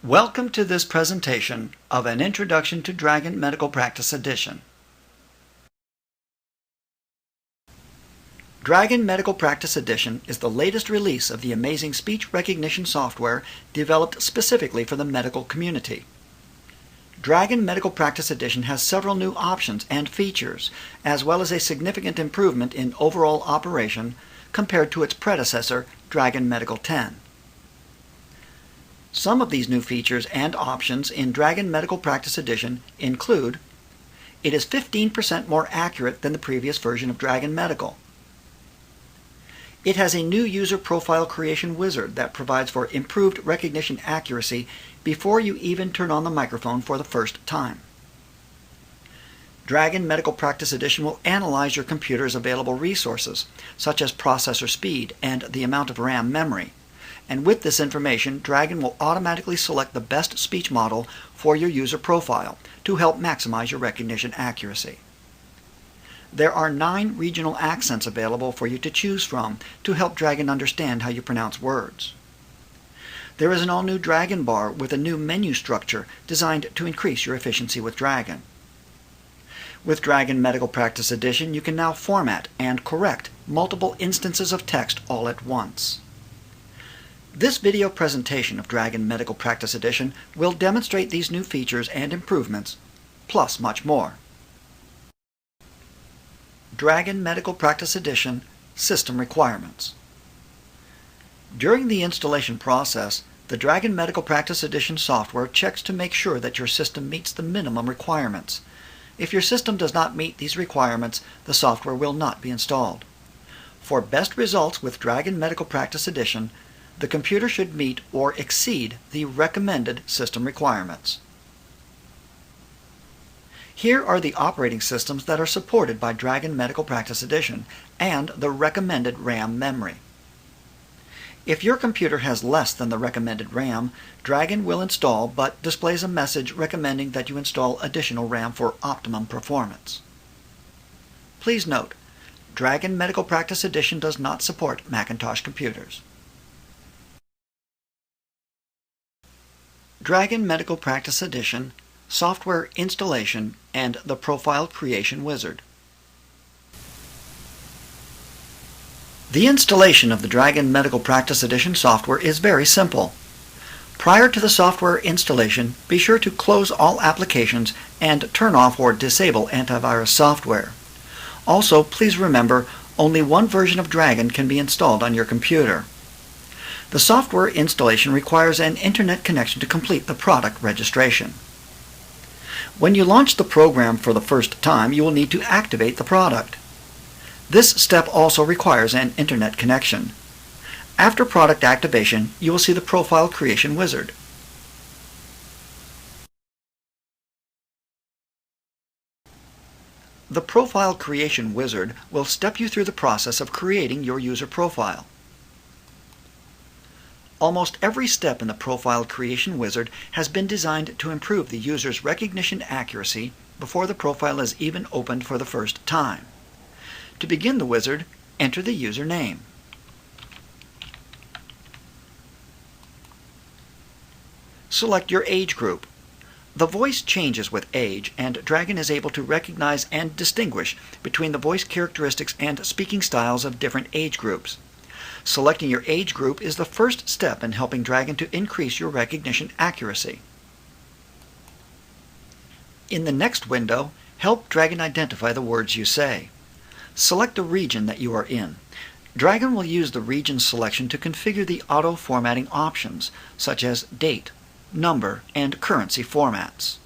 Welcome to this presentation of an Introduction to Dragon Medical Practice Edition. Dragon Medical Practice Edition is the latest release of the amazing speech recognition software developed specifically for the medical community. Dragon Medical Practice Edition has several new options and features, as well as a significant improvement in overall operation compared to its predecessor, Dragon Medical 10. Some of these new features and options in Dragon Medical Practice Edition include: it is 15% more accurate than the previous version of Dragon Medical. It has a new user profile creation wizard that provides for improved recognition accuracy before you even turn on the microphone for the first time. Dragon Medical Practice Edition will analyze your computer's available resources, such as processor speed and the amount of RAM memory. And with this information, Dragon will automatically select the best speech model for your user profile to help maximize your recognition accuracy. There are 9 regional accents available for you to choose from to help Dragon understand how you pronounce words. There is an all-new Dragon bar with a new menu structure designed to increase your efficiency with Dragon. With Dragon Medical Practice Edition, you can now format and correct multiple instances of text all at once. This video presentation of Dragon Medical Practice Edition will demonstrate these new features and improvements, plus much more. Dragon Medical Practice Edition System Requirements. During the installation process, the Dragon Medical Practice Edition software checks to make sure that your system meets the minimum requirements. If your system does not meet these requirements, the software will not be installed. For best results with Dragon Medical Practice Edition, the computer should meet or exceed the recommended system requirements. Here are the operating systems that are supported by Dragon Medical Practice Edition and the recommended RAM memory. If your computer has less than the recommended RAM, Dragon will install but displays a message recommending that you install additional RAM for optimum performance. Please note, Dragon Medical Practice Edition does not support Macintosh computers. Dragon Medical Practice Edition, Software Installation, and the Profile Creation Wizard. The installation of the Dragon Medical Practice Edition software is very simple. Prior to the software installation, be sure to close all applications and turn off or disable antivirus software. Also, please remember, only one version of Dragon can be installed on your computer. The software installation requires an internet connection to complete the product registration. When you launch the program for the first time, you will need to activate the product. This step also requires an internet connection. After product activation, you will see the Profile Creation Wizard. The Profile Creation Wizard will step you through the process of creating your user profile. Almost every step in the Profile Creation Wizard has been designed to improve the user's recognition accuracy before the profile is even opened for the first time. To begin the wizard, enter the user name. Select your age group. The voice changes with age, and Dragon is able to recognize and distinguish between the voice characteristics and speaking styles of different age groups. Selecting your age group is the first step in helping Dragon to increase your recognition accuracy. In the next window, help Dragon identify the words you say. Select the region that you are in. Dragon will use the region selection to configure the auto-formatting options, such as date, number, and currency formats.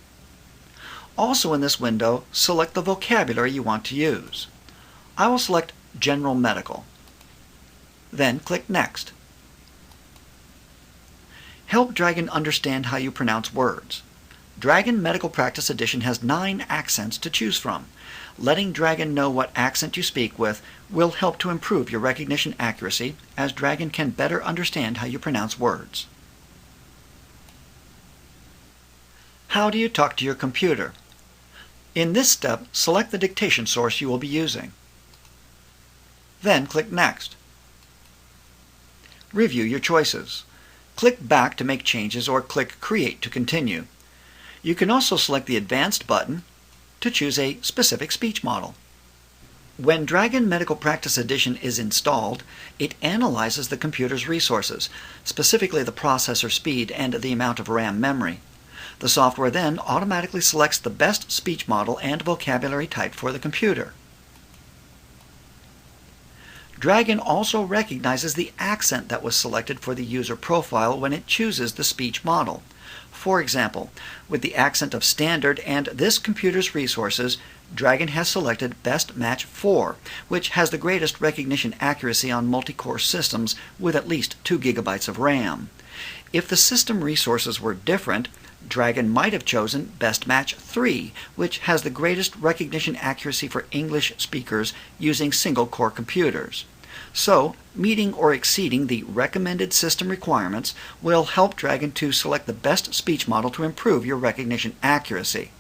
Also in this window, select the vocabulary you want to use. I will select General Medical. Then click Next. Help Dragon understand how you pronounce words. Dragon Medical Practice Edition has 9 accents to choose from. Letting Dragon know what accent you speak with will help to improve your recognition accuracy, as Dragon can better understand how you pronounce words. How do you talk to your computer? In this step, select the dictation source you will be using. Then click Next. Review your choices. Click Back to make changes or click Create to continue. You can also select the Advanced button to choose a specific speech model. When Dragon Medical Practice Edition is installed, it analyzes the computer's resources, specifically the processor speed and the amount of RAM memory. The software then automatically selects the best speech model and vocabulary type for the computer. Dragon also recognizes the accent that was selected for the user profile when it chooses the speech model. For example, with the accent of Standard and this computer's resources, Dragon has selected Best Match 4, which has the greatest recognition accuracy on multi-core systems with at least 2 GB of RAM. If the system resources were different, Dragon might have chosen Best Match 3, which has the greatest recognition accuracy for English speakers using single-core computers. So, meeting or exceeding the recommended system requirements will help Dragon to select the best speech model to improve your recognition accuracy.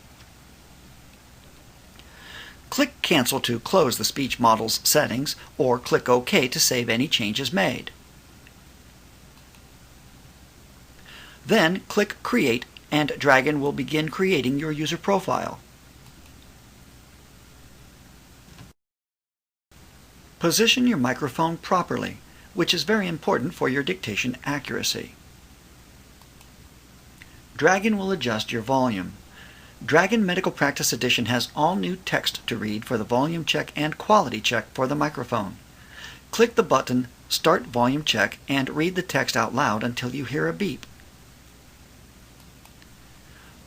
Click Cancel to close the speech model's settings, or click OK to save any changes made. Then click Create, and Dragon will begin creating your user profile. Position your microphone properly, which is very important for your dictation accuracy. Dragon will adjust your volume. Dragon Medical Practice Edition has all new text to read for the volume check and quality check for the microphone. Click the button Start Volume Check and read the text out loud until you hear a beep.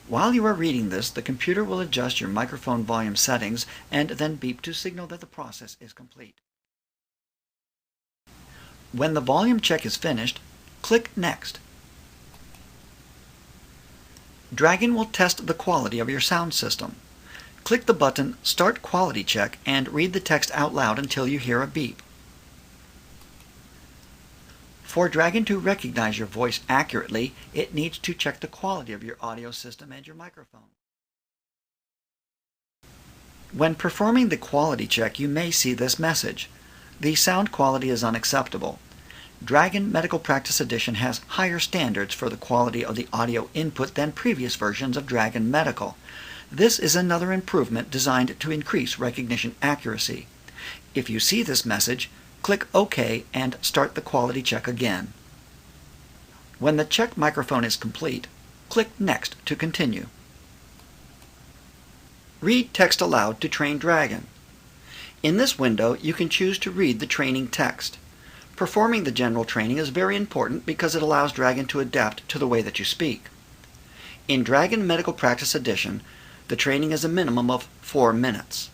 While you are reading this, the computer will adjust your microphone volume settings and then beep to signal that the process is complete. When the volume check is finished, click Next. Dragon will test the quality of your sound system. Click the button Start Quality Check and read the text out loud until you hear a beep. For Dragon to recognize your voice accurately, it needs to check the quality of your audio system and your microphone. When performing the quality check, you may see this message. The sound quality is unacceptable. Dragon Medical Practice Edition has higher standards for the quality of the audio input than previous versions of Dragon Medical. This is another improvement designed to increase recognition accuracy. If you see this message, click OK and start the quality check again. When the check microphone is complete, click Next to continue. Read text aloud to train Dragon. In this window, you can choose to read the training text. Performing the general training is very important because it allows Dragon to adapt to the way that you speak. In Dragon Medical Practice Edition, the training is a minimum of 4 minutes.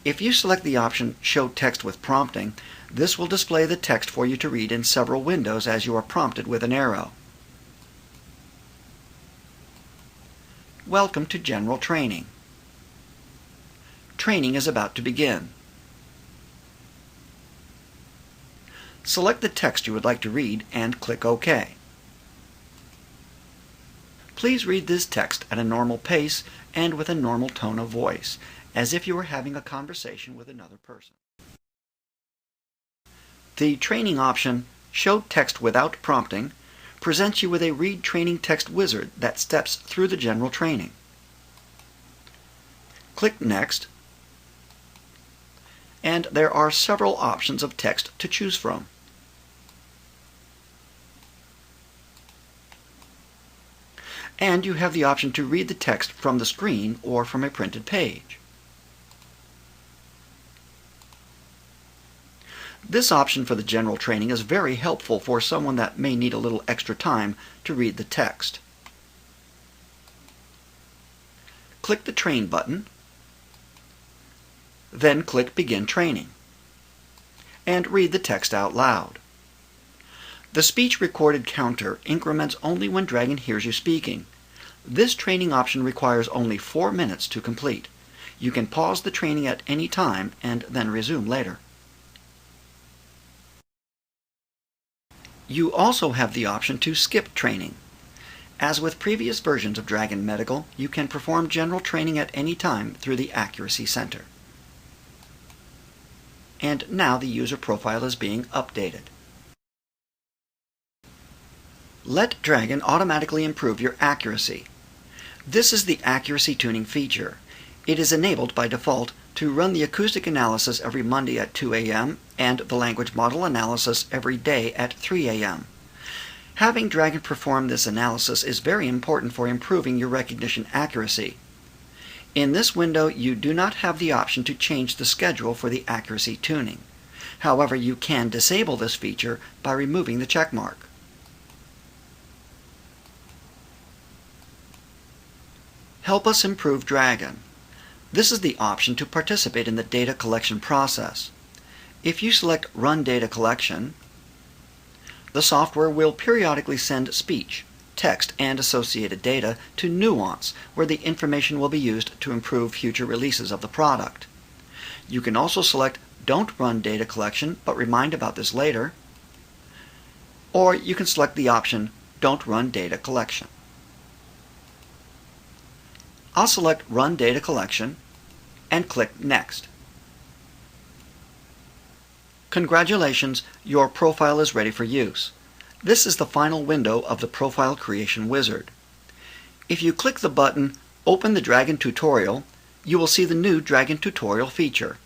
If you select the option Show Text with Prompting, this will display the text for you to read in several windows as you are prompted with an arrow. Welcome to General Training. Training is about to begin. Select the text you would like to read and click OK. Please read this text at a normal pace and with a normal tone of voice, as if you were having a conversation with another person. The training option, Show Text Without Prompting, presents you with a Read Training Text wizard that steps through the general training. Click Next, and there are several options of text to choose from. And you have the option to read the text from the screen or from a printed page. This option for the general training is very helpful for someone that may need a little extra time to read the text. Click the Train button, then click Begin Training, and read the text out loud. The speech recorded counter increments only when Dragon hears you speaking. This training option requires only 4 minutes to complete. You can pause the training at any time and then resume later. You also have the option to skip training. As with previous versions of Dragon Medical, you can perform general training at any time through the Accuracy Center. And now the user profile is being updated. Let Dragon automatically improve your accuracy. This is the accuracy tuning feature. It is enabled by default to run the acoustic analysis every Monday at 2 a.m. and the language model analysis every day at 3 a.m. Having Dragon perform this analysis is very important for improving your recognition accuracy. In this window, you do not have the option to change the schedule for the accuracy tuning. However, you can disable this feature by removing the checkmark. Help us improve Dragon. This is the option to participate in the data collection process. If you select Run Data Collection, the software will periodically send speech, text, and associated data to Nuance, where the information will be used to improve future releases of the product. You can also select Don't Run Data Collection, but remind about this later, or you can select the option Don't Run Data Collection. I'll select Run Data Collection and click Next. Congratulations, your profile is ready for use. This is the final window of the Profile Creation Wizard. If you click the button Open the Dragon Tutorial, you will see the new Dragon Tutorial feature.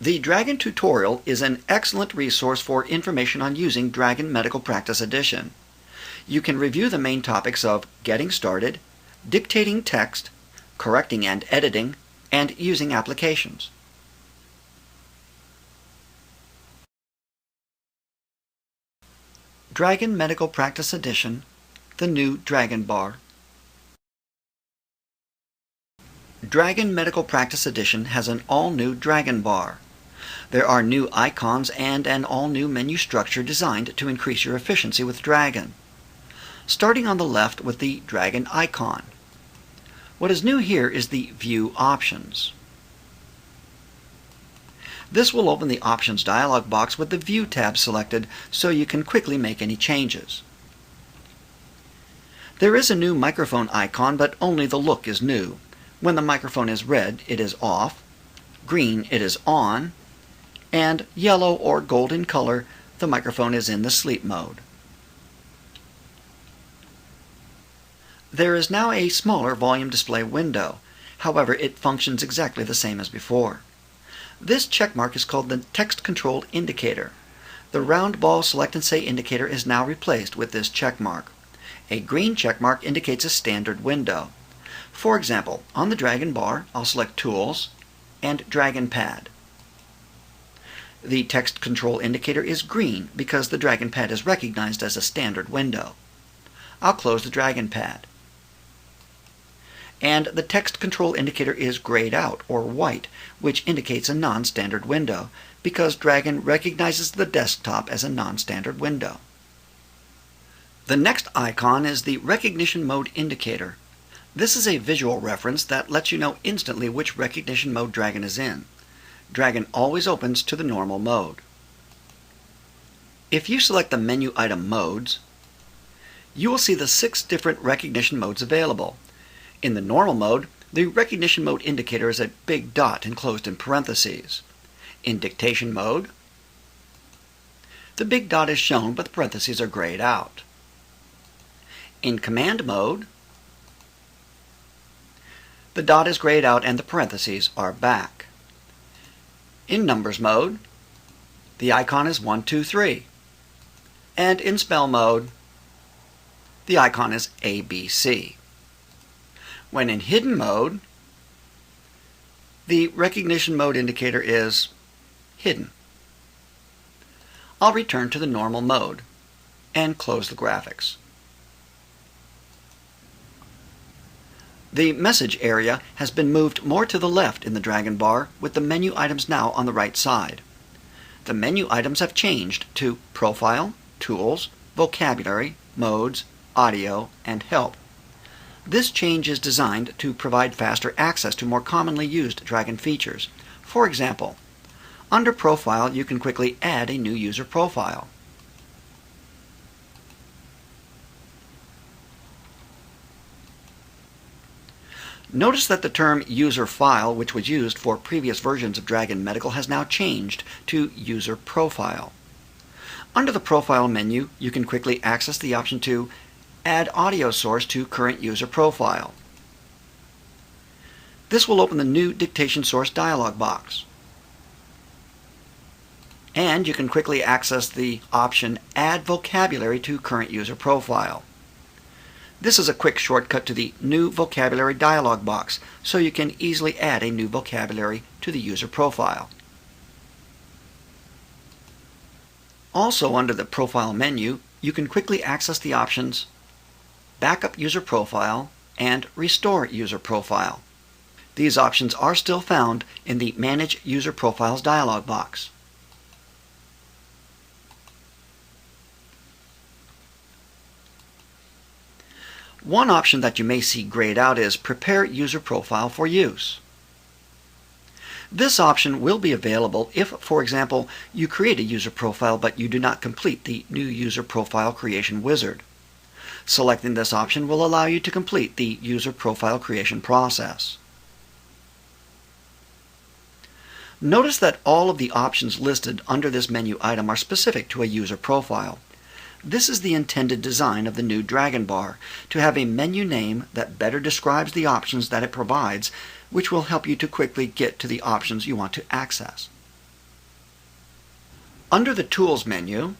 The Dragon Tutorial is an excellent resource for information on using Dragon Medical Practice Edition. You can review the main topics of getting started, dictating text, correcting and editing, and using applications. Dragon Medical Practice Edition, the new Dragon Bar. Dragon Medical Practice Edition has an all-new Dragon Bar. There are new icons and an all-new menu structure designed to increase your efficiency with Dragon. Starting on the left with the Dragon icon. What is new here is the View Options. This will open the Options dialog box with the View tab selected so you can quickly make any changes. There is a new microphone icon, but only the look is new. When the microphone is red, it is off, green, it is on, and yellow or gold in color, the microphone is in the sleep mode. There is now a smaller volume display window. However, it functions exactly the same as before. This checkmark is called the Text Control Indicator. The round ball Select and Say indicator is now replaced with this checkmark. A green checkmark indicates a standard window. For example, on the Dragon Bar, I'll select Tools and Dragon Pad. The Text Control Indicator is green because the Dragon Pad is recognized as a standard window. I'll close the Dragon Pad. And the Text Control Indicator is grayed out, or white, which indicates a non-standard window, because Dragon recognizes the desktop as a non-standard window. The next icon is the Recognition Mode Indicator. This is a visual reference that lets you know instantly which recognition mode Dragon is in. Dragon always opens to the normal mode. If you select the menu item Modes, you will see the 6 different recognition modes available. In the normal mode, the recognition mode indicator is a big dot enclosed in parentheses. In dictation mode, the big dot is shown but the parentheses are grayed out. In command mode, the dot is grayed out and the parentheses are back. In numbers mode, the icon is 1, 2, 3. And in spell mode, the icon is ABC. When in hidden mode, the recognition mode indicator is hidden. I'll return to the normal mode and close the graphics. The message area has been moved more to the left in the Dragon Bar, with the menu items now on the right side. The menu items have changed to Profile, Tools, Vocabulary, Modes, Audio, and Help. This change is designed to provide faster access to more commonly used Dragon features. For example, under Profile, you can quickly add a new user profile. Notice that the term user file, which was used for previous versions of Dragon Medical, has now changed to user profile. Under the Profile menu, you can quickly access the option to Add audio source to current user profile. This will open the new Dictation source dialog box. And you can quickly access the option Add vocabulary to current user profile. This is a quick shortcut to the New Vocabulary dialog box, so you can easily add a new vocabulary to the user profile. Also under the Profile menu, you can quickly access the options Backup User Profile and Restore User Profile. These options are still found in the Manage User Profiles dialog box. One option that you may see grayed out is Prepare User Profile for Use. This option will be available if, for example, you create a user profile but you do not complete the New User Profile Creation wizard. Selecting this option will allow you to complete the user profile creation process. Notice that all of the options listed under this menu item are specific to a user profile. This is the intended design of the new Dragon Bar, to have a menu name that better describes the options that it provides, which will help you to quickly get to the options you want to access. Under the Tools menu,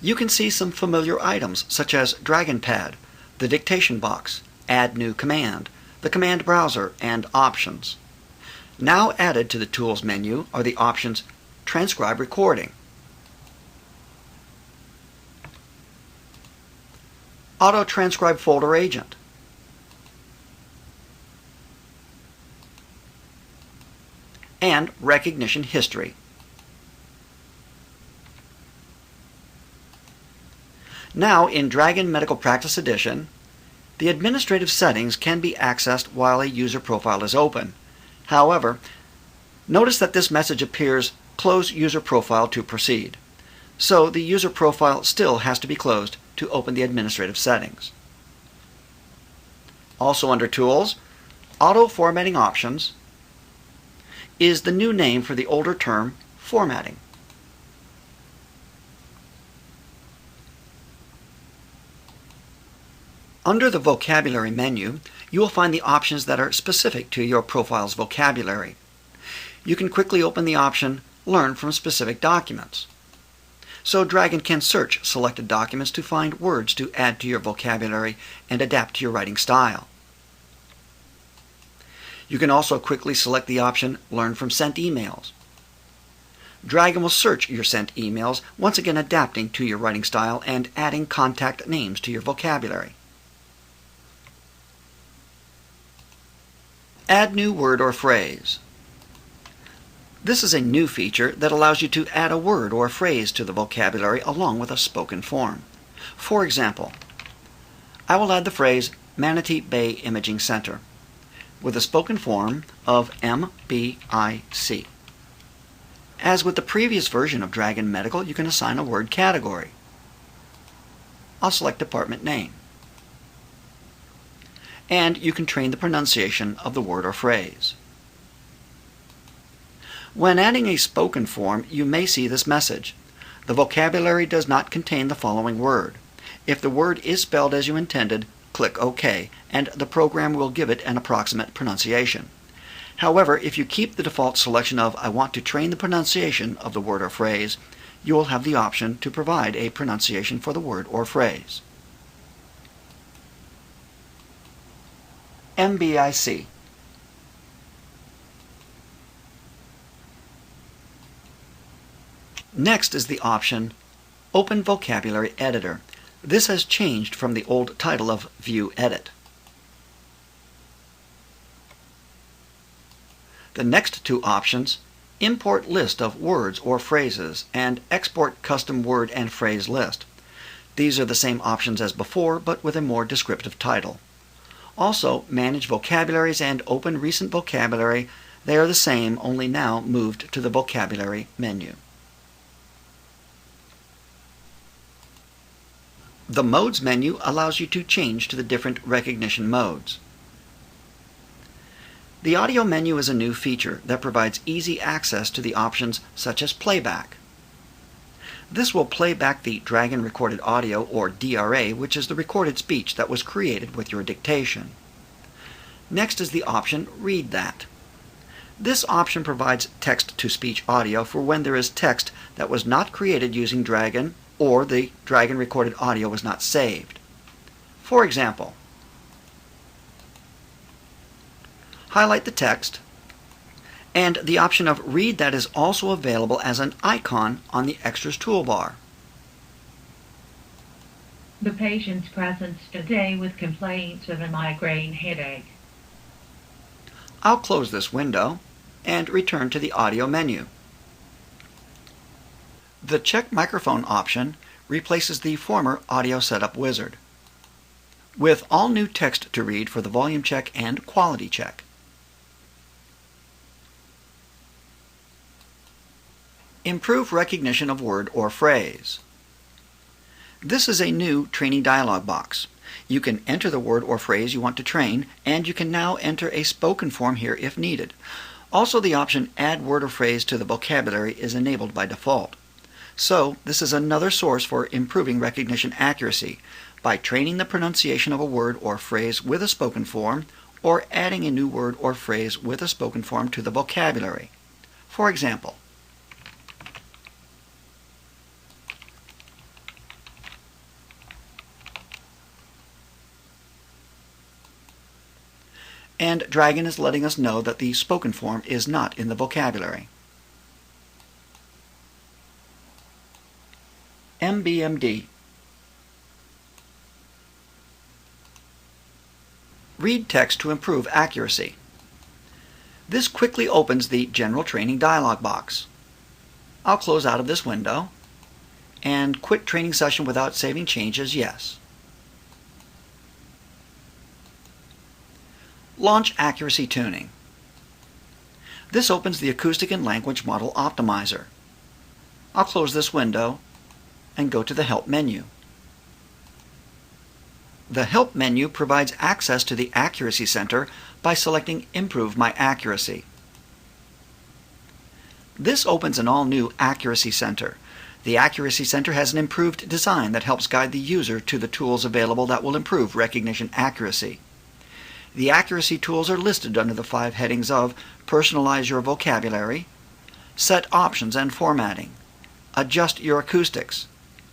you can see some familiar items such as Dragon Pad, the Dictation box, Add New Command, the Command Browser, and Options. Now added to the Tools menu are the options Transcribe Recording, Auto Transcribe Folder Agent, and Recognition History. Now in Dragon Medical Practice Edition, the administrative settings can be accessed while a user profile is open. However, notice that this message appears Close User Profile to proceed. So the user profile still has to be closed to open the administrative settings. Also under Tools, Auto Formatting Options is the new name for the older term formatting. Under the Vocabulary menu, you will find the options that are specific to your profile's vocabulary. You can quickly open the option Learn from Specific Documents. So Dragon can search selected documents to find words to add to your vocabulary and adapt to your writing style. You can also quickly select the option Learn from Sent Emails. Dragon will search your sent emails, once again adapting to your writing style and adding contact names to your vocabulary. Add new word or phrase. This is a new feature that allows you to add a word or phrase to the vocabulary along with a spoken form. For example, I will add the phrase Manatee Bay Imaging Center with a spoken form of MBIC. As with the previous version of Dragon Medical, you can assign a word category. I'll select department name. And you can train the pronunciation of the word or phrase. When adding a spoken form, you may see this message. The vocabulary does not contain the following word. If the word is spelled as you intended, click OK, and the program will give it an approximate pronunciation. However, if you keep the default selection of I want to train the pronunciation of the word or phrase, you will have the option to provide a pronunciation for the word or phrase. MBIC. Next is the option Open Vocabulary Editor. This has changed from the old title of View Edit. The next two options, Import List of Words or Phrases and Export Custom Word and Phrase List. These are the same options as before, but with a more descriptive title. Also, Manage Vocabularies and Open Recent Vocabulary. They are the same, only now moved to the Vocabulary menu. The Modes menu allows you to change to the different recognition modes. The Audio menu is a new feature that provides easy access to the options such as playback. This will play back the Dragon recorded audio, or DRA, which is the recorded speech that was created with your dictation. Next is the option Read That. This option provides text-to-speech audio for when there is text that was not created using Dragon or the Dragon recorded audio was not saved. For example, highlight the text, and the option of Read That is also available as an icon on the Extras toolbar. The patient presents today with complaints of a migraine headache. I'll close this window and return to the audio menu. The Check Microphone option replaces the former Audio Setup wizard, with all new text to read for the volume check and quality check. Improve recognition of word or phrase. This is a new training dialog box. You can enter the word or phrase you want to train, and you can now enter a spoken form here if needed. Also, the option Add Word or Phrase to the Vocabulary is enabled by default. So, this is another source for improving recognition accuracy by training the pronunciation of a word or phrase with a spoken form, or adding a new word or phrase with a spoken form to the vocabulary. For example, and Dragon is letting us know that the spoken form is not in the vocabulary. MBMD. Read text to improve accuracy. This quickly opens the General Training dialog box. I'll close out of this window and quit training session without saving changes, yes. Launch Accuracy Tuning. This opens the Acoustic and Language Model Optimizer. I'll close this window and go to the Help menu. The Help menu provides access to the Accuracy Center by selecting Improve My Accuracy. This opens an all-new Accuracy Center. The Accuracy Center has an improved design that helps guide the user to the tools available that will improve recognition accuracy. The accuracy tools are listed under the 5 headings of Personalize Your Vocabulary, Set Options and Formatting, Adjust Your Acoustics,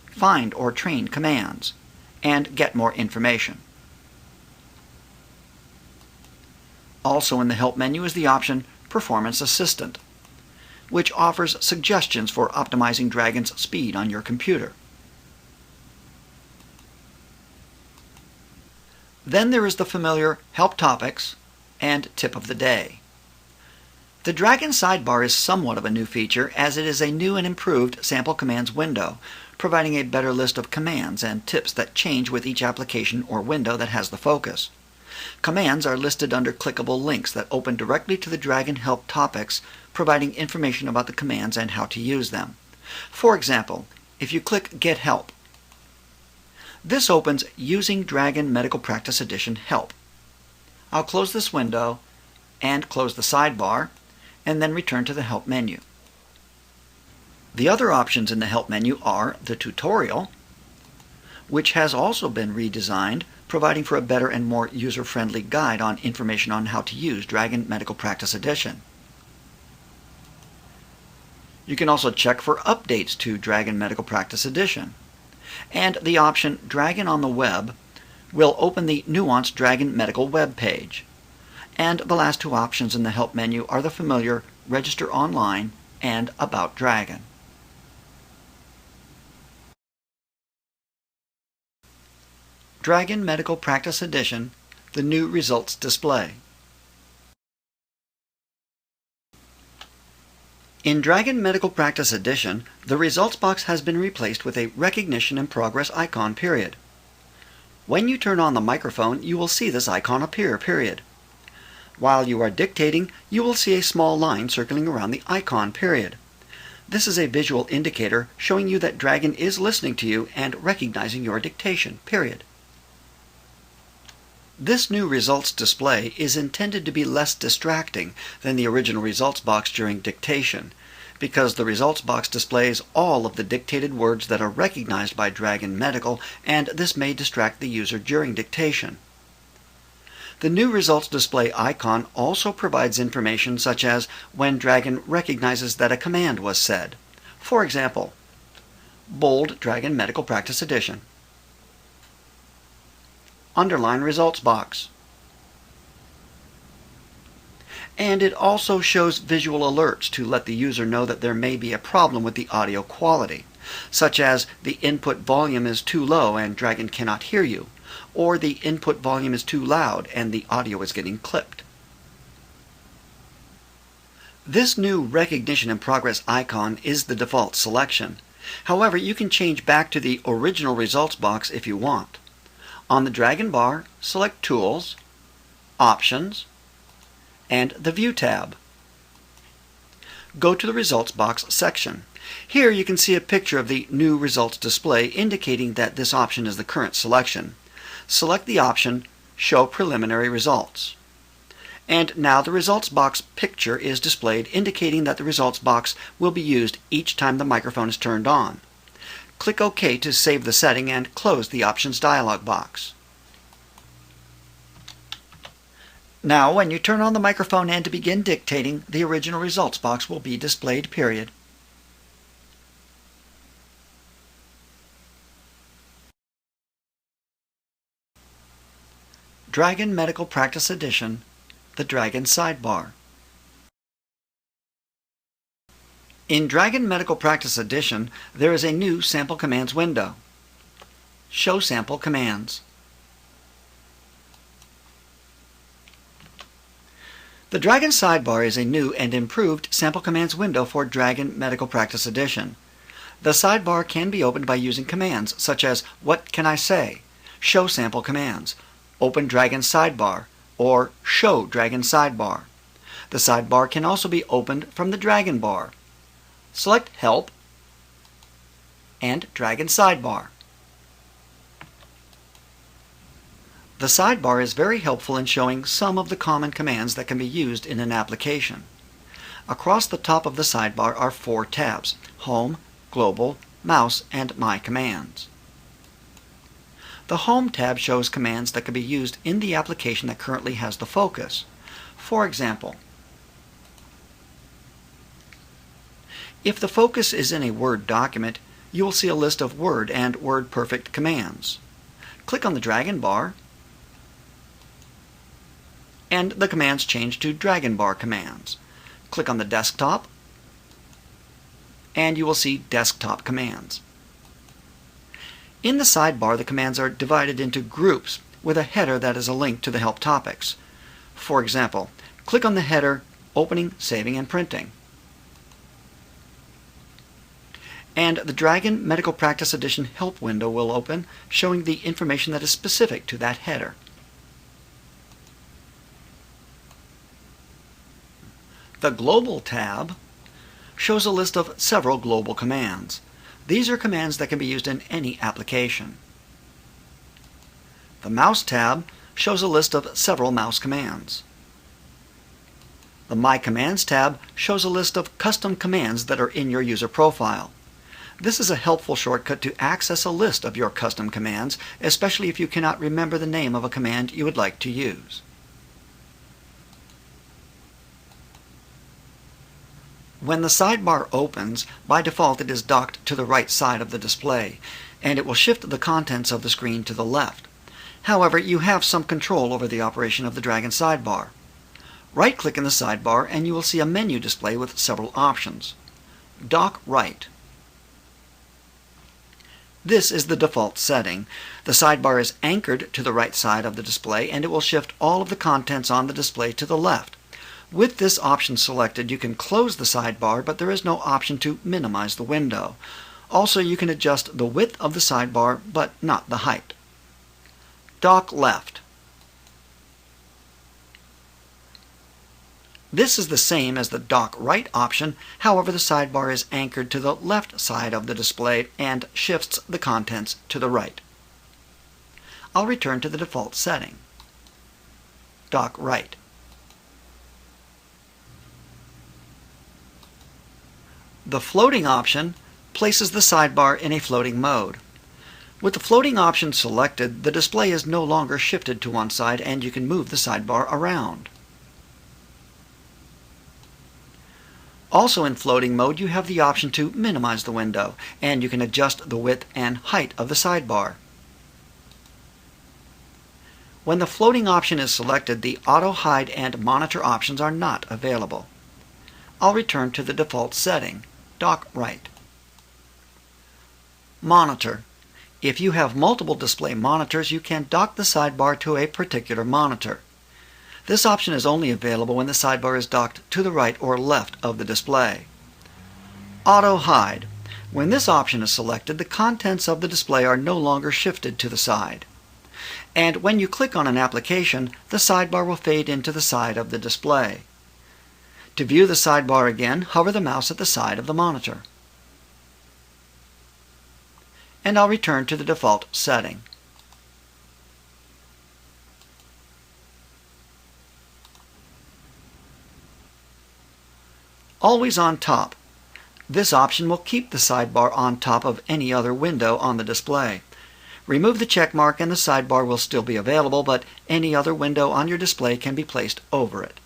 Find or Train Commands, and Get More Information. Also in the Help menu is the option Performance Assistant, which offers suggestions for optimizing Dragon's speed on your computer. Then there is the familiar Help Topics and Tip of the Day. The Dragon sidebar is somewhat of a new feature, as it is a new and improved Sample Commands window, providing a better list of commands and tips that change with each application or window that has the focus. Commands are listed under clickable links that open directly to the Dragon Help Topics, providing information about the commands and how to use them. For example, if you click Get Help, this opens Using Dragon Medical Practice Edition Help. I'll close this window and close the sidebar, and then return to the Help menu. The other options in the Help menu are the Tutorial, which has also been redesigned, providing for a better and more user-friendly guide on information on how to use Dragon Medical Practice Edition. You can also check for updates to Dragon Medical Practice Edition. And the option Dragon on the Web will open the Nuance Dragon Medical web page. And the last 2 options in the Help menu are the familiar Register Online and About Dragon. Dragon Medical Practice Edition, the new results display. In Dragon Medical Practice Edition, the results box has been replaced with a Recognition and Progress icon, period. When you turn on the microphone, you will see this icon appear, period. While you are dictating, you will see a small line circling around the icon, period. This is a visual indicator showing you that Dragon is listening to you and recognizing your dictation, period. This new results display is intended to be less distracting than the original results box during dictation. because the results box displays all of the dictated words that are recognized by Dragon Medical, and this may distract the user during dictation. The new results display icon also provides information such as when Dragon recognizes that a command was said. For example, bold Dragon Medical Practice Edition, underline results box. And it also shows visual alerts to let the user know that there may be a problem with the audio quality, such as the input volume is too low and Dragon cannot hear you, or the input volume is too loud and the audio is getting clipped. This new recognition in progress icon is the default selection. However, you can change back to the original results box if you want. On the Dragon bar, select Tools, Options, and the View tab. Go to the Results Box section. Here you can see a picture of the new results display indicating that this option is the current selection. Select the option Show Preliminary Results. And now the results box picture is displayed indicating that the results box will be used each time the microphone is turned on. Click OK to save the setting and close the Options dialog box. Now, when you turn on the microphone and begin dictating, the original results box will be displayed, period. Dragon Medical Practice Edition, the Dragon Sidebar. In Dragon Medical Practice Edition, there is a new Sample Commands window. Show Sample Commands. The Dragon Sidebar is a new and improved Sample Commands window for Dragon Medical Practice Edition. The sidebar can be opened by using commands such as What Can I Say?, Show Sample Commands, Open Dragon Sidebar, or Show Dragon Sidebar. The sidebar can also be opened from the Dragon bar. Select Help and Dragon Sidebar. The sidebar is very helpful in showing some of the common commands that can be used in an application. Across the top of the sidebar are 4 tabs: Home, Global, Mouse, and My Commands. The Home tab shows commands that can be used in the application that currently has the focus. For example, if the focus is in a Word document, you will see a list of Word and WordPerfect commands. Click on the Dragon bar, and the commands change to Dragon bar commands. Click on the desktop, and you will see desktop commands. In the sidebar, the commands are divided into groups with a header that is a link to the help topics. For example, click on the header Opening, Saving, and Printing. And the Dragon Medical Practice Edition help window will open, showing the information that is specific to that header. The Global tab shows a list of several global commands. These are commands that can be used in any application. The Mouse tab shows a list of several mouse commands. The My Commands tab shows a list of custom commands that are in your user profile. This is a helpful shortcut to access a list of your custom commands, especially if you cannot remember the name of a command you would like to use. When the sidebar opens, by default it is docked to the right side of the display, and it will shift the contents of the screen to the left. However, you have some control over the operation of the Dragon sidebar. Right-click in the sidebar and you will see a menu display with several options. Dock right. This is the default setting. The sidebar is anchored to the right side of the display, and it will shift all of the contents on the display to the left. With this option selected, you can close the sidebar, but there is no option to minimize the window. Also, you can adjust the width of the sidebar, but not the height. Dock left. This is the same as the dock right option, however the sidebar is anchored to the left side of the display and shifts the contents to the right. I'll return to the default setting. Dock right. The floating option places the sidebar in a floating mode. With the floating option selected, the display is no longer shifted to one side and you can move the sidebar around. Also in floating mode, you have the option to minimize the window, and you can adjust the width and height of the sidebar. When the floating option is selected, the auto hide and monitor options are not available. I'll return to the default setting, dock right. Monitor. If you have multiple display monitors, you can dock the sidebar to a particular monitor. This option is only available when the sidebar is docked to the right or left of the display. Auto hide. When this option is selected, the contents of the display are no longer shifted to the side. And when you click on an application, the sidebar will fade into the side of the display. To view the sidebar again, hover the mouse at the side of the monitor. And I'll return to the default setting. Always on top. This option will keep the sidebar on top of any other window on the display. Remove the check mark and the sidebar will still be available, but any other window on your display can be placed over it.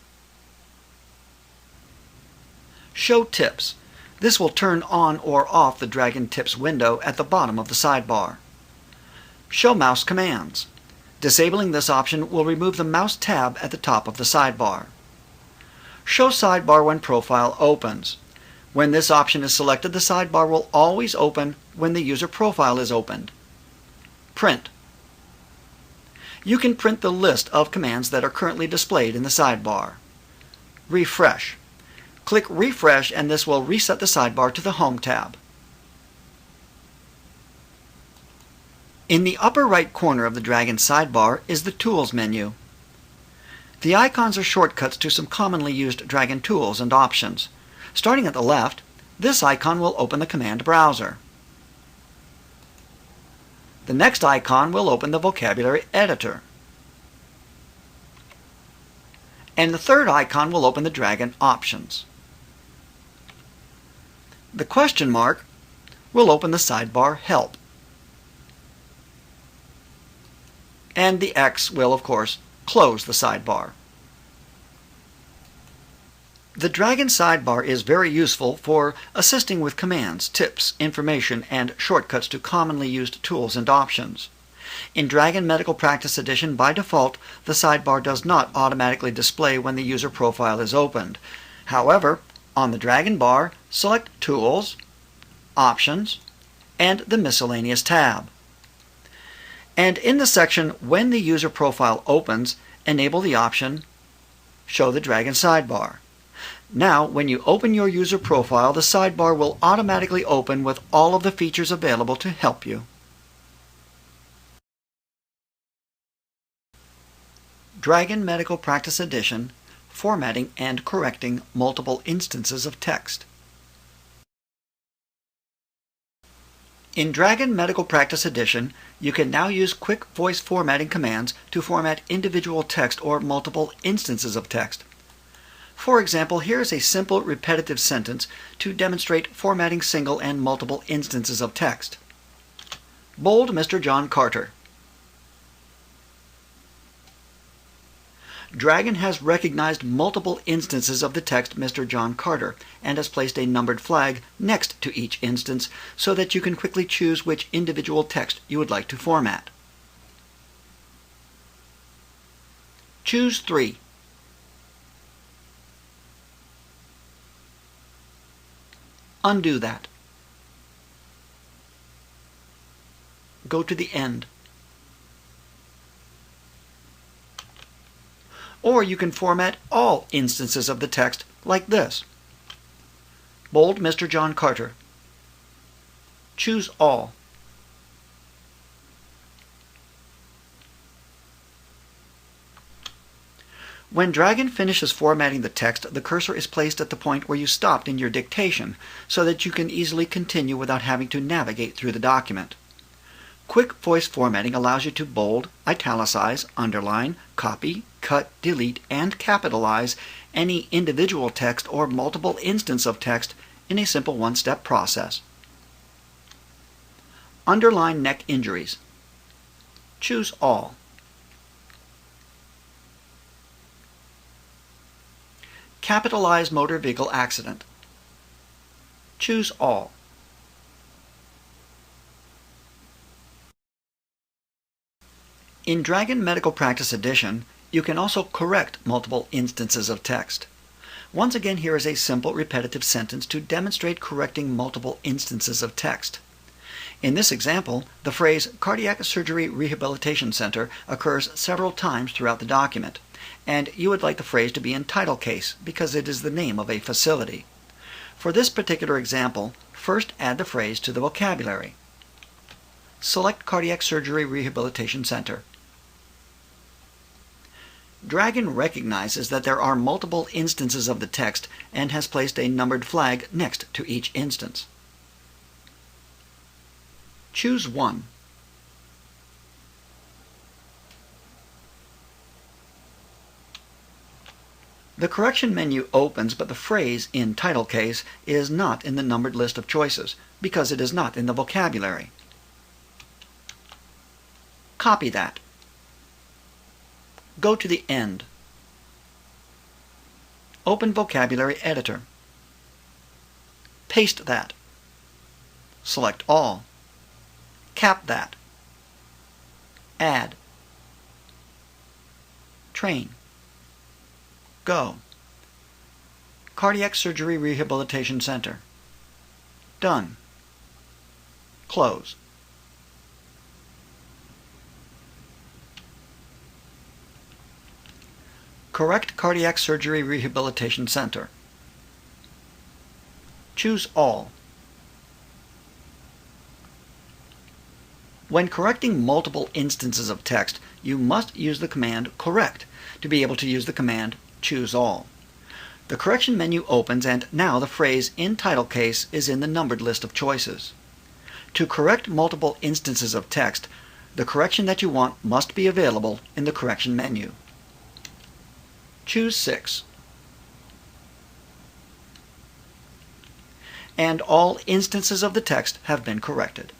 Show tips. This will turn on or off the Dragon Tips window at the bottom of the sidebar. Show mouse commands. Disabling this option will remove the mouse tab at the top of the sidebar. Show sidebar when profile opens. When this option is selected, the sidebar will always open when the user profile is opened. Print. You can print the list of commands that are currently displayed in the sidebar. Refresh. Click Refresh and this will reset the sidebar to the Home tab. In the upper right corner of the Dragon sidebar is the Tools menu. The icons are shortcuts to some commonly used Dragon tools and options. Starting at the left, this icon will open the command browser. The next icon will open the vocabulary editor. And the third icon will open the Dragon options. The question mark will open the sidebar help. And the X will, of course, close the sidebar. The Dragon sidebar is very useful for assisting with commands, tips, information, and shortcuts to commonly used tools and options. In Dragon Medical Practice Edition, by default, the sidebar does not automatically display when the user profile is opened. However, on the Dragon bar, select Tools, Options, and the Miscellaneous tab. And in the section When the user profile opens, enable the option Show the Dragon sidebar. Now, when you open your user profile, the sidebar will automatically open with all of the features available to help you. Dragon Medical Practice Edition, Formatting and Correcting Multiple Instances of Text. In Dragon Medical Practice Edition, you can now use quick voice formatting commands to format individual text or multiple instances of text. For example, here is a simple repetitive sentence to demonstrate formatting single and multiple instances of text. Bold Mr. John Carter. Dragon has recognized multiple instances of the text Mr. John Carter and has placed a numbered flag next to each instance so that you can quickly choose which individual text you would like to format. Choose 3. Undo that. Go to the end. Or you can format all instances of the text like this. Bold Mr. John Carter. Choose all. When Dragon finishes formatting the text, the cursor is placed at the point where you stopped in your dictation so that you can easily continue without having to navigate through the document. Quick voice formatting allows you to bold, italicize, underline, copy, cut, delete, and capitalize any individual text or multiple instance of text in a simple one-step process. Underline neck injuries. Choose all. Capitalize motor vehicle accident. Choose all. In Dragon Medical Practice Edition, you can also correct multiple instances of text. Once again, here is a simple repetitive sentence to demonstrate correcting multiple instances of text. In this example, the phrase Cardiac Surgery Rehabilitation Center occurs several times throughout the document, and you would like the phrase to be in title case because it is the name of a facility. For this particular example, first add the phrase to the vocabulary. Select Cardiac Surgery Rehabilitation Center. Dragon recognizes that there are multiple instances of the text and has placed a numbered flag next to each instance. Choose one. The correction menu opens, but the phrase in title case is not in the numbered list of choices because it is not in the vocabulary. Copy that. Go to the end. Open Vocabulary Editor. Paste that. Select all. Cap that. Add. Train. Go. Cardiac Surgery Rehabilitation Center. Done. Close. Correct Cardiac Surgery Rehabilitation Center. Choose all. When correcting multiple instances of text, you must use the command correct to be able to use the command choose all. The correction menu opens, and now the phrase in title case is in the numbered list of choices. To correct multiple instances of text, the correction that you want must be available in the correction menu. Choose 6. And all instances of the text have been corrected.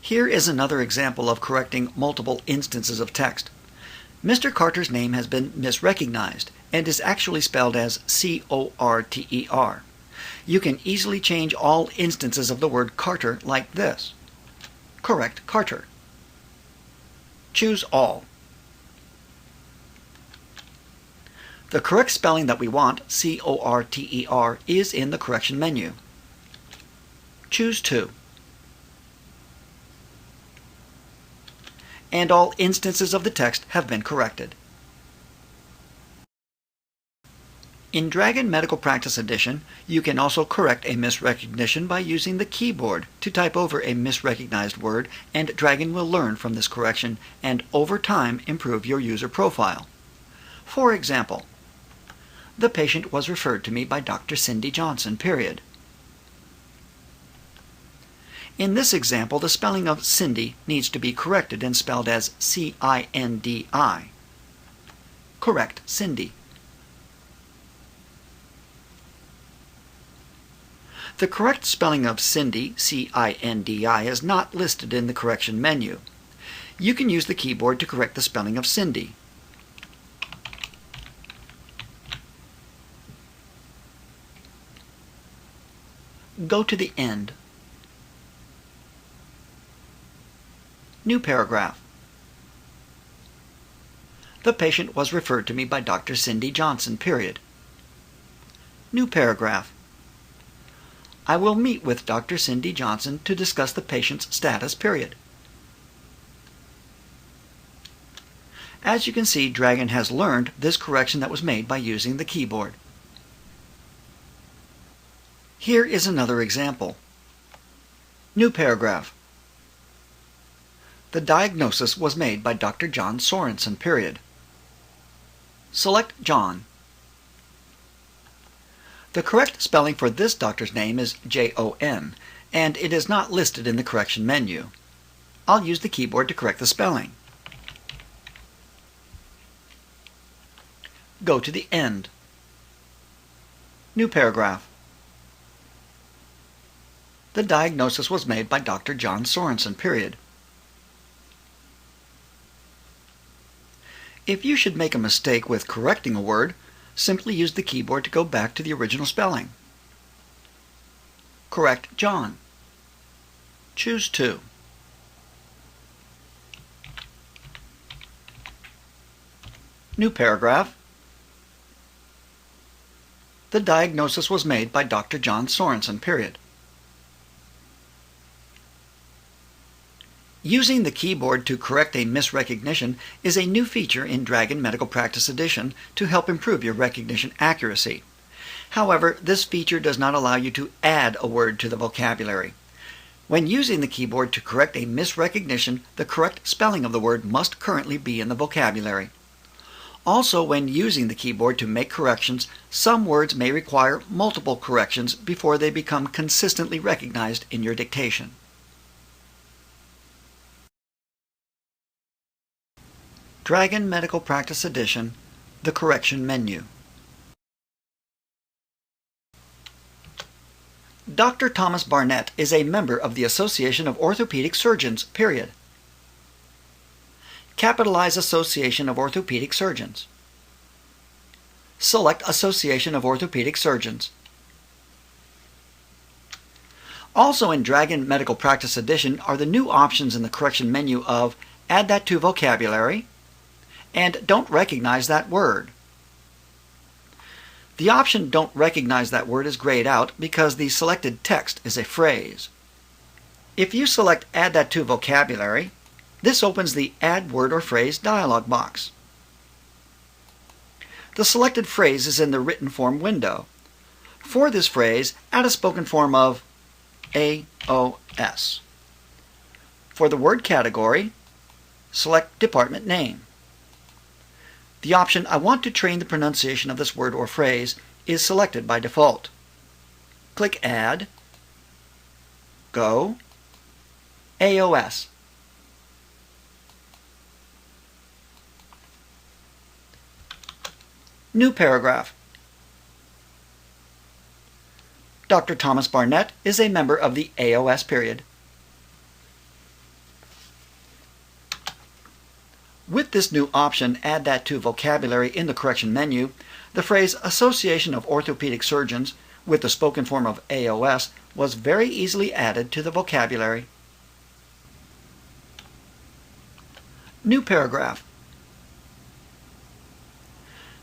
Here is another example of correcting multiple instances of text. Mr. Carter's name has been misrecognized and is actually spelled as C-O-R-T-E-R. You can easily change all instances of the word Carter like this. Correct Carter. Choose all. The correct spelling that we want, C-O-R-T-E-R, is in the correction menu. Choose 2. And all instances of the text have been corrected. In Dragon Medical Practice Edition, you can also correct a misrecognition by using the keyboard to type over a misrecognized word, and Dragon will learn from this correction and over time improve your user profile. For example, the patient was referred to me by Dr. Cindy Johnson, period. In this example, the spelling of Cindy needs to be corrected and spelled as C-I-N-D-I. Correct Cindy. The correct spelling of Cindy, C-I-N-D-I, is not listed in the correction menu. You can use the keyboard to correct the spelling of Cindy. Go to the end. New paragraph. The patient was referred to me by Dr. Cindy Johnson, period. New paragraph. I will meet with Dr. Cindy Johnson to discuss the patient's status, period. As you can see, Dragon has learned this correction that was made by using the keyboard. Here is another example. New paragraph. The diagnosis was made by Dr. John Sorensen, period. Select John. The correct spelling for this doctor's name is J-O-N, and it is not listed in the correction menu. I'll use the keyboard to correct the spelling. Go to the end. New paragraph. The diagnosis was made by Dr. John Sorensen, period. If you should make a mistake with correcting a word, simply use the keyboard to go back to the original spelling. Correct John. Choose 2. New paragraph. The diagnosis was made by Dr. John Sorensen, period. Using the keyboard to correct a misrecognition is a new feature in Dragon Medical Practice Edition to help improve your recognition accuracy. However, this feature does not allow you to add a word to the vocabulary. When using the keyboard to correct a misrecognition, the correct spelling of the word must currently be in the vocabulary. Also, when using the keyboard to make corrections, some words may require multiple corrections before they become consistently recognized in your dictation. Dragon Medical Practice Edition, the correction menu. Dr. Thomas Barnett is a member of the Association of Orthopedic Surgeons, period. Capitalize Association of Orthopedic Surgeons. Select Association of Orthopedic Surgeons. Also in Dragon Medical Practice Edition are the new options in the correction menu of Add that to vocabulary and Don't recognize that word. The option Don't recognize that word is grayed out because the selected text is a phrase. If you select Add that to vocabulary, this opens the Add word or phrase dialog box. The selected phrase is in the written form window. For this phrase, add a spoken form of AOS. For the word category, select department name. The option I want to train the pronunciation of this word or phrase is selected by default. Click Add, Go, AOS. New paragraph. Dr. Thomas Barnett is a member of the AOS, period. With this new option, Add that to vocabulary in the correction menu, the phrase Association of Orthopedic Surgeons with the spoken form of AOS was very easily added to the vocabulary. New paragraph.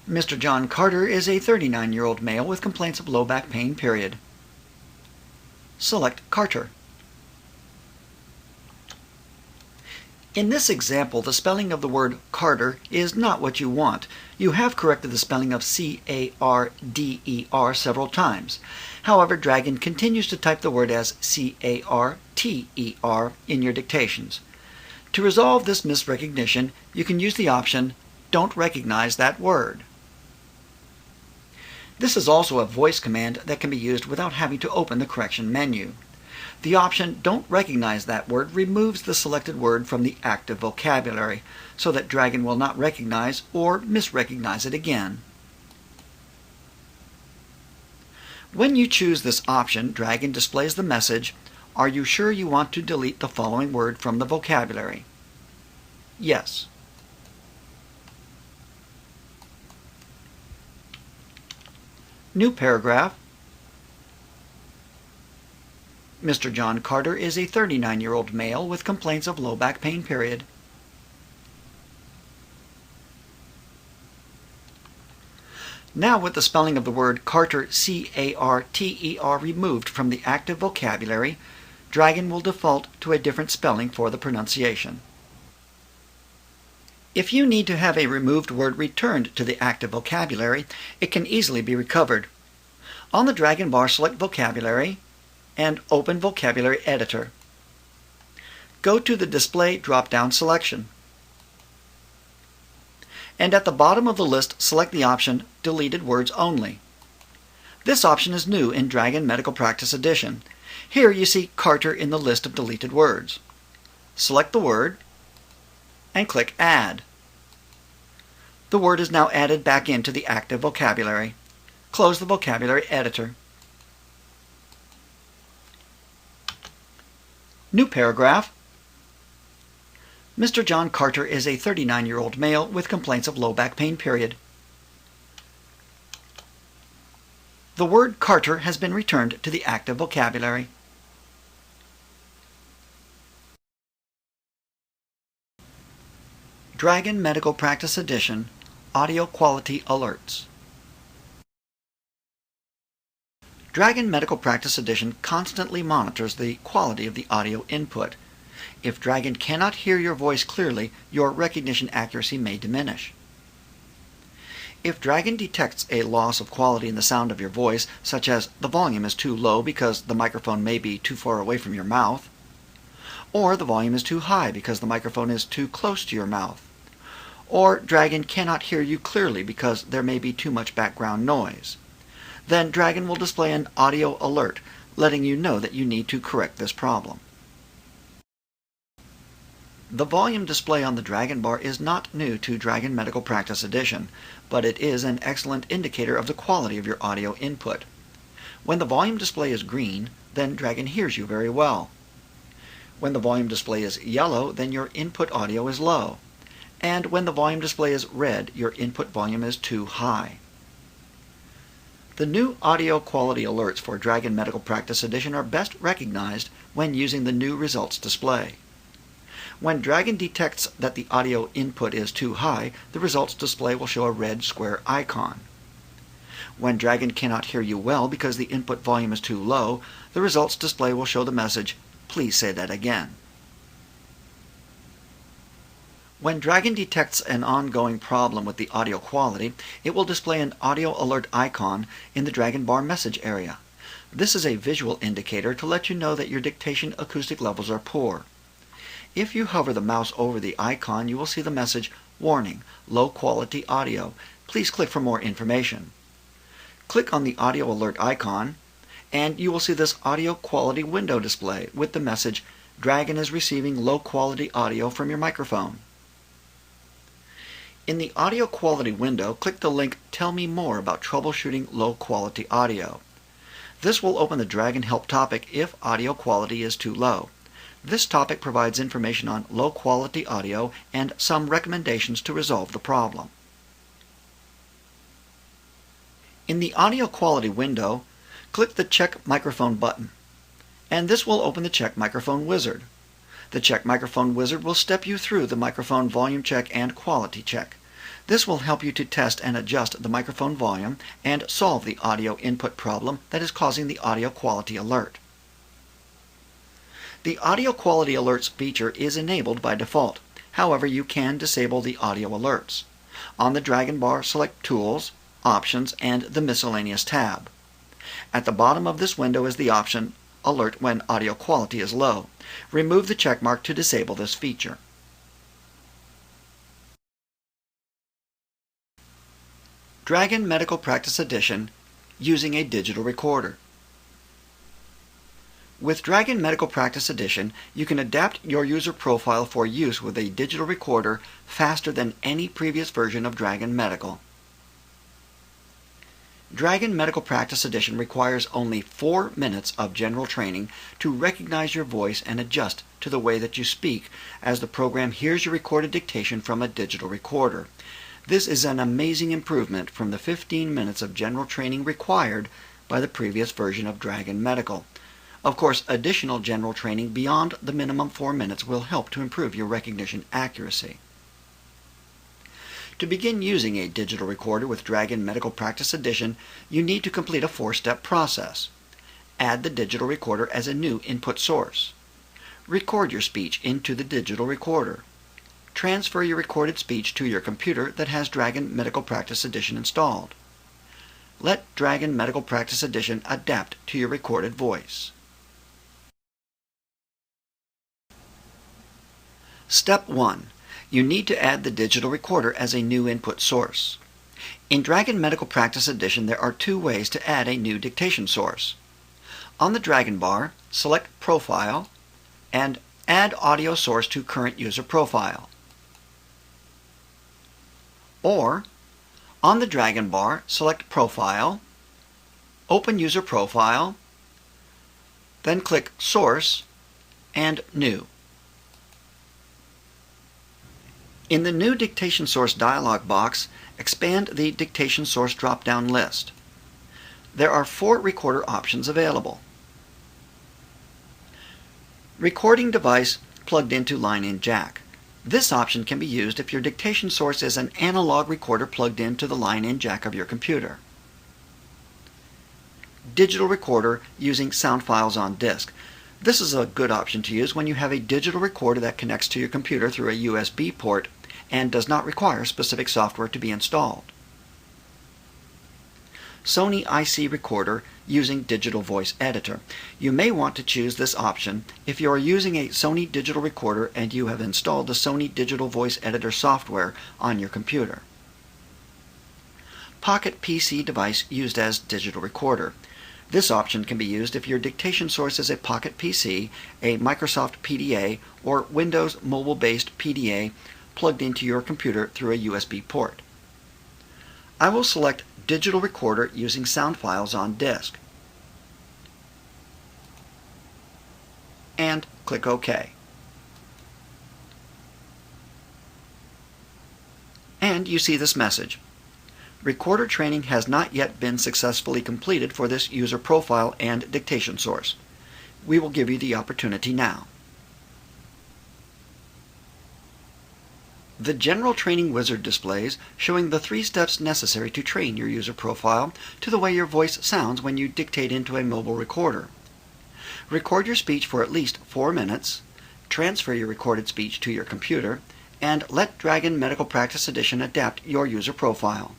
Mr. John Carter is a 39-year-old male with complaints of low back pain, period. Select Carter. In this example, the spelling of the word Carter is not what you want. You have corrected the spelling of C-A-R-D-E-R several times. However, Dragon continues to type the word as C-A-R-T-E-R in your dictations. To resolve this misrecognition, you can use the option Don't recognize that word. This is also a voice command that can be used without having to open the correction menu. The option Don't recognize that word removes the selected word from the active vocabulary so that Dragon will not recognize or misrecognize it again. When you choose this option, Dragon displays the message, Are you sure you want to delete the following word from the vocabulary? Yes. New paragraph. Mr. John Carter is a 39-year-old male with complaints of low back pain, period. Now, with the spelling of the word Carter, C-A-R-T-E-R, removed from the active vocabulary, Dragon will default to a different spelling for the pronunciation. If you need to have a removed word returned to the active vocabulary, it can easily be recovered. On the Dragon bar, select Vocabulary and open Vocabulary Editor. Go to the Display drop-down selection. And at the bottom of the list, select the option Deleted Words Only. This option is new in Dragon Medical Practice Edition. Here you see Carter in the list of deleted words. Select the word and click Add. The word is now added back into the active vocabulary. Close the vocabulary editor. New paragraph. Mr. John Carter is a 39-year-old male with complaints of low back pain, period. The word Carter has been returned to the active vocabulary. Dragon Medical Practice Edition Audio Quality Alerts. Dragon Medical Practice Edition constantly monitors the quality of the audio input. If Dragon cannot hear your voice clearly, your recognition accuracy may diminish. If Dragon detects a loss of quality in the sound of your voice, such as the volume is too low because the microphone may be too far away from your mouth, or the volume is too high because the microphone is too close to your mouth, or Dragon cannot hear you clearly because there may be too much background noise, then Dragon will display an audio alert letting you know that you need to correct this problem. The volume display on the Dragon bar is not new to Dragon Medical Practice Edition, but it is an excellent indicator of the quality of your audio input. When the volume display is green, then Dragon hears you very well. When the volume display is yellow, then your input audio is low. And when the volume display is red, your input volume is too high. The new audio quality alerts for Dragon Medical Practice Edition are best recognized when using the new results display. When Dragon detects that the audio input is too high, the results display will show a red square icon. When Dragon cannot hear you well because the input volume is too low, the results display will show the message, "Please say that again." When Dragon detects an ongoing problem with the audio quality, it will display an audio alert icon in the Dragon bar message area. This is a visual indicator to let you know that your dictation acoustic levels are poor. If you hover the mouse over the icon, you will see the message, "Warning, low quality audio. Please click for more information." Click on the audio alert icon, and you will see this audio quality window display with the message, "Dragon is receiving low quality audio from your microphone." In the audio quality window, click the link "Tell me more about troubleshooting low quality audio." This will open the Dragon Help topic if audio quality is too low. This topic provides information on low quality audio and some recommendations to resolve the problem. In the audio quality window, click the Check Microphone button, and this will open the Check Microphone wizard. The Check Microphone wizard will step you through the microphone volume check and quality check. This will help you to test and adjust the microphone volume and solve the audio input problem that is causing the audio quality alert. The Audio Quality Alerts feature is enabled by default. However, you can disable the audio alerts. On the Dragon bar, select Tools, Options, and the Miscellaneous tab. At the bottom of this window is the option Alert when audio quality is low. Remove the checkmark to disable this feature. Dragon Medical Practice Edition using a digital recorder. With Dragon Medical Practice Edition, you can adapt your user profile for use with a digital recorder faster than any previous version of Dragon Medical. Dragon Medical Practice Edition requires only 4 minutes of general training to recognize your voice and adjust to the way that you speak as the program hears your recorded dictation from a digital recorder. This is an amazing improvement from the 15 minutes of general training required by the previous version of Dragon Medical. Of course, additional general training beyond the minimum 4 minutes will help to improve your recognition accuracy. To begin using a digital recorder with Dragon Medical Practice Edition, you need to complete a 4-step process. Add the digital recorder as a new input source. Record your speech into the digital recorder. Transfer your recorded speech to your computer that has Dragon Medical Practice Edition installed. Let Dragon Medical Practice Edition adapt to your recorded voice. Step 1. You need to add the digital recorder as a new input source. In Dragon Medical Practice Edition, there are 2 ways to add a new dictation source. On the Dragon bar, select Profile and Add Audio Source to Current User Profile. Or, on the Dragon bar, select Profile Open User Profile, then click Source and New. In the New Dictation Source dialog box, expand the Dictation Source drop-down list. There are 4 recorder options available. Recording device plugged into line-in jack. This option can be used if your dictation source is an analog recorder plugged into the line-in jack of your computer. Digital recorder using sound files on disk. This is a good option to use when you have a digital recorder that connects to your computer through a USB port and does not require specific software to be installed. Sony IC recorder using digital voice editor. You may want to choose this option if you are using a Sony digital recorder and you have installed the Sony digital voice editor software on your computer. Pocket PC device used as digital recorder. This option can be used if your dictation source is a Pocket PC, a Microsoft PDA, or Windows mobile-based PDA plugged into your computer through a USB port. I will select Digital Recorder using sound files on disk and click OK. And you see this message. Recorder training has not yet been successfully completed for this user profile and dictation source. We will give you the opportunity now. The General Training Wizard displays showing the 3 steps necessary to train your user profile to the way your voice sounds when you dictate into a mobile recorder. Record your speech for at least 4 minutes, transfer your recorded speech to your computer, and let Dragon Medical Practice Edition adapt your user profile.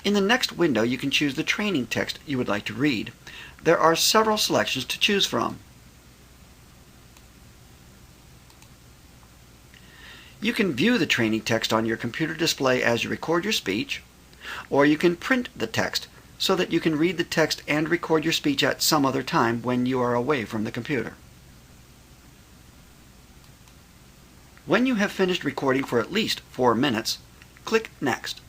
In the next window, you can choose the training text you would like to read. There are several selections to choose from. You can view the training text on your computer display as you record your speech, or you can print the text so that you can read the text and record your speech at some other time when you are away from the computer. When you have finished recording for at least 4 minutes, click Next.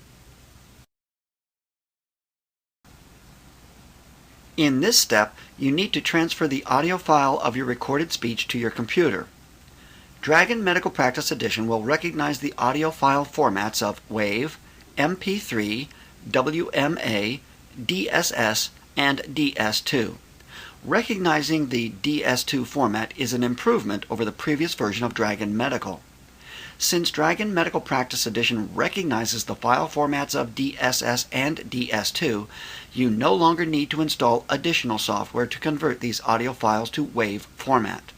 In this step, you need to transfer the audio file of your recorded speech to your computer. Dragon Medical Practice Edition will recognize the audio file formats of WAV, MP3, WMA, DSS, and DS2. Recognizing the DS2 format is an improvement over the previous version of Dragon Medical. Since Dragon Medical Practice Edition recognizes the file formats of DSS and DS2, you no longer need to install additional software to convert these audio files to WAV format.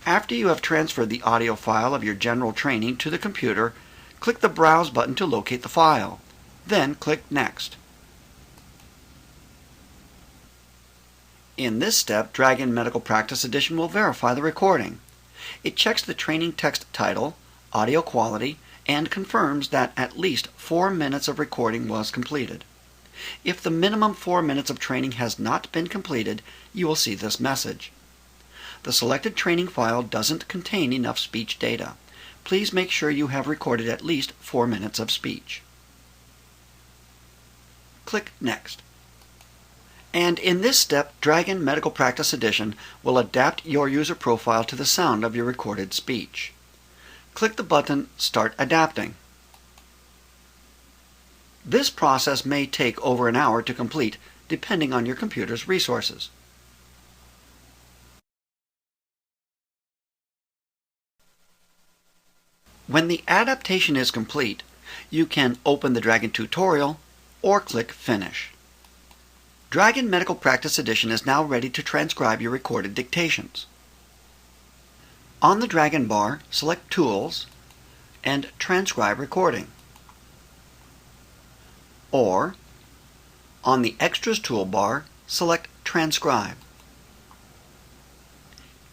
After you have transferred the audio file of your general training to the computer, click the Browse button to locate the file. Then click Next. In this step, Dragon Medical Practice Edition will verify the recording. It checks the training text title, audio quality, and confirms that at least 4 minutes of recording was completed. If the minimum 4 minutes of training has not been completed, you will see this message. The selected training file doesn't contain enough speech data. Please make sure you have recorded at least 4 minutes of speech. Click Next. And in this step, Dragon Medical Practice Edition will adapt your user profile to the sound of your recorded speech. Click the button Start Adapting. This process may take over an hour to complete, depending on your computer's resources. When the adaptation is complete, you can open the Dragon tutorial or click Finish. Dragon Medical Practice Edition is now ready to transcribe your recorded dictations. On the Dragon bar, select Tools and Transcribe Recording. Or, on the Extras toolbar, select Transcribe.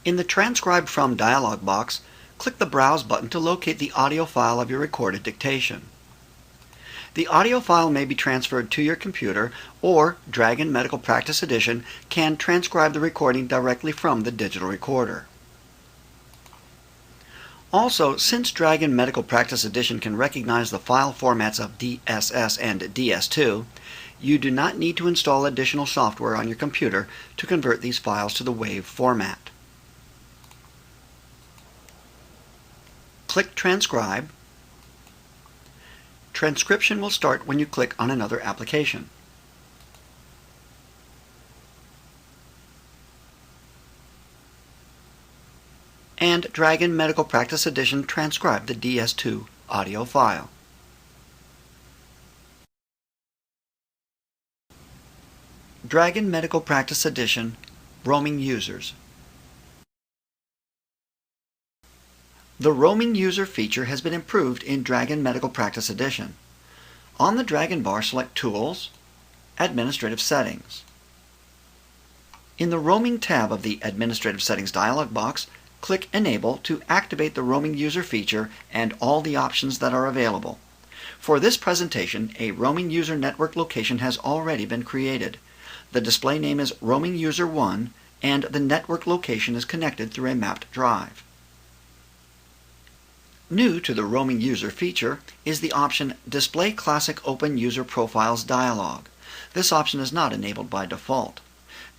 In the Transcribe From dialog box, click the Browse button to locate the audio file of your recorded dictation. The audio file may be transferred to your computer, or Dragon Medical Practice Edition can transcribe the recording directly from the digital recorder. Also, since Dragon Medical Practice Edition can recognize the file formats of DSS and DS2, you do not need to install additional software on your computer to convert these files to the WAV format. Click Transcribe. Transcription will start when you click on another application. And Dragon Medical Practice Edition transcribed the DS2 audio file. Dragon Medical Practice Edition Roaming Users. The Roaming User feature has been improved in Dragon Medical Practice Edition. On the Dragon bar, select Tools, Administrative Settings. In the Roaming tab of the Administrative Settings dialog box, click Enable to activate the Roaming User feature and all the options that are available. For this presentation, a Roaming User network location has already been created. The display name is Roaming User 1, and the network location is connected through a mapped drive. New to the Roaming User feature is the option Display Classic Open User Profiles dialog. This option is not enabled by default.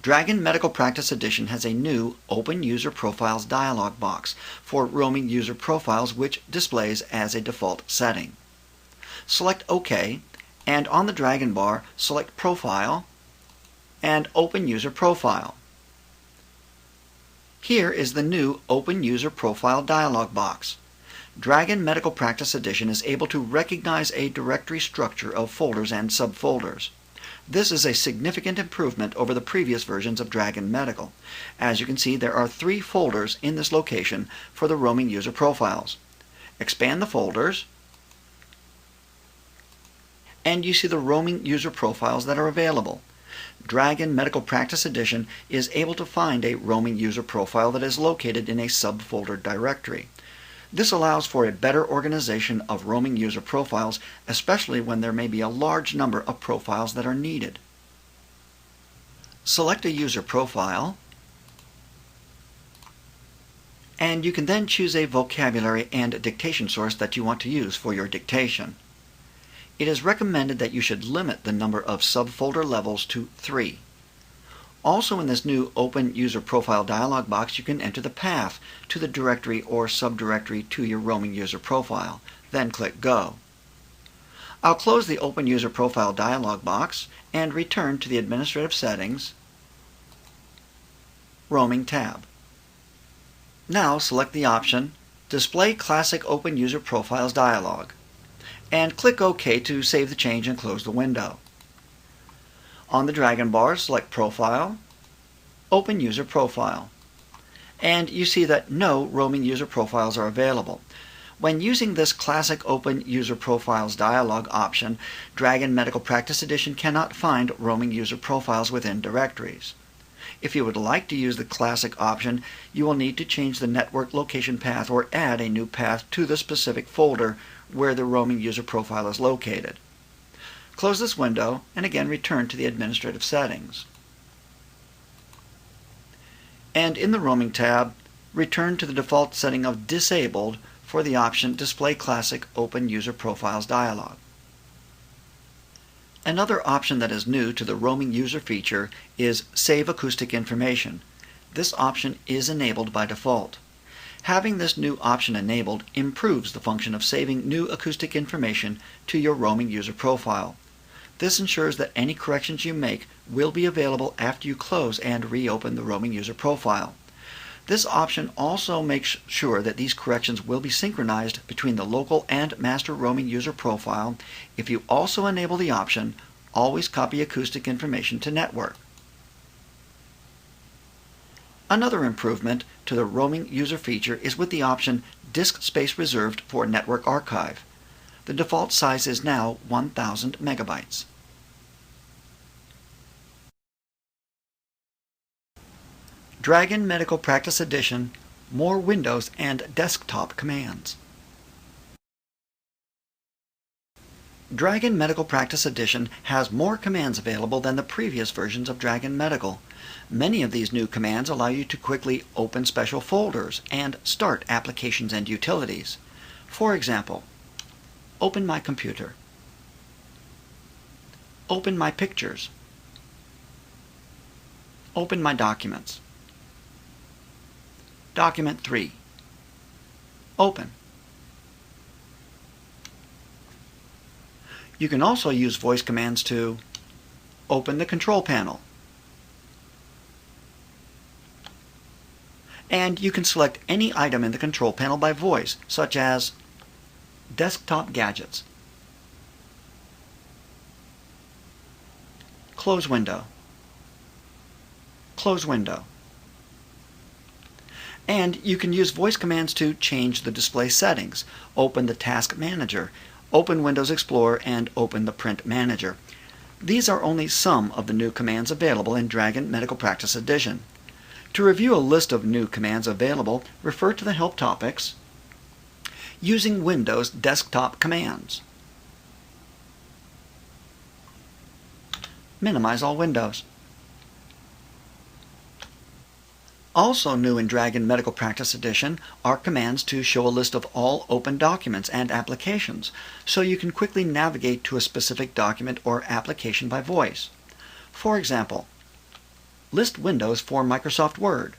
Dragon Medical Practice Edition has a new Open User Profiles dialog box for Roaming User Profiles, which displays as a default setting. Select OK, and on the Dragon bar, select Profile and Open User Profile. Here is the new Open User Profile dialog box. Dragon Medical Practice Edition is able to recognize a directory structure of folders and subfolders. This is a significant improvement over the previous versions of Dragon Medical. As you can see, there are 3 folders in this location for the Roaming User Profiles. Expand the folders, and you see the Roaming User Profiles that are available. Dragon Medical Practice Edition is able to find a Roaming User Profile that is located in a subfolder directory. This allows for a better organization of Roaming User Profiles, especially when there may be a large number of profiles that are needed. Select a user profile, and you can then choose a vocabulary and dictation source that you want to use for your dictation. It is recommended that you should limit the number of subfolder levels to 3. Also in this new Open User Profile dialog box, you can enter the path to the directory or subdirectory to your Roaming User Profile. Then click Go. I'll close the Open User Profile dialog box and return to the Administrative Settings, Roaming tab. Now select the option Display Classic Open User Profiles dialog, and click OK to save the change and close the window. On the Dragon bar, select Profile, Open User Profile, and you see that no Roaming User Profiles are available. When using this Classic Open User Profiles dialog option, Dragon Medical Practice Edition cannot find Roaming User Profiles within directories. If you would like to use the Classic option, you will need to change the network location path or add a new path to the specific folder where the Roaming User Profile is located. Close this window and again return to the Administrative Settings. And in the Roaming tab, return to the default setting of Disabled for the option Display Classic Open User Profiles dialog. Another option that is new to the Roaming User feature is Save Acoustic Information. This option is enabled by default. Having this new option enabled improves the function of saving new acoustic information to your Roaming User Profile. This ensures that any corrections you make will be available after you close and reopen the Roaming User Profile. This option also makes sure that these corrections will be synchronized between the local and master Roaming User Profile. If you also enable the option, Always Copy Acoustic Information to Network. Another improvement to the Roaming User feature is with the option Disk Space Reserved for Network Archive. The default size is now 1000 megabytes. Dragon Medical Practice Edition More Windows and Desktop Commands. Dragon Medical Practice Edition has more commands available than the previous versions of Dragon Medical. Many of these new commands allow you to quickly open special folders and start applications and utilities. For example, open my computer, open my pictures, open my documents. Document 3. Open. You can also use voice commands to open the control panel. And you can select any item in the control panel by voice, such as desktop gadgets, close window, close window. And you can use voice commands to change the display settings, open the Task Manager, open Windows Explorer, and open the Print Manager. These are only some of the new commands available in Dragon Medical Practice Edition. To review a list of new commands available, refer to the Help topics, Using Windows Desktop Commands, Minimize all windows. Also new in Dragon Medical Practice Edition are commands to show a list of all open documents and applications, so you can quickly navigate to a specific document or application by voice. For example, list windows for Microsoft Word.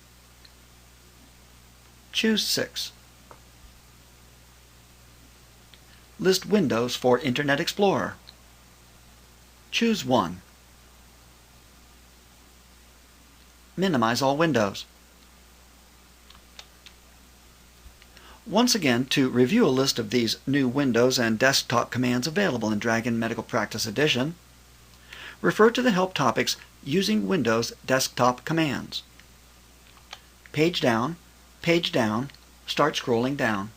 Choose 6. List windows for Internet Explorer. Choose 1. Minimize all windows. Once again, to review a list of these new Windows and desktop commands available in Dragon Medical Practice Edition, refer to the Help topics Using Windows Desktop Commands. Page down, start scrolling down.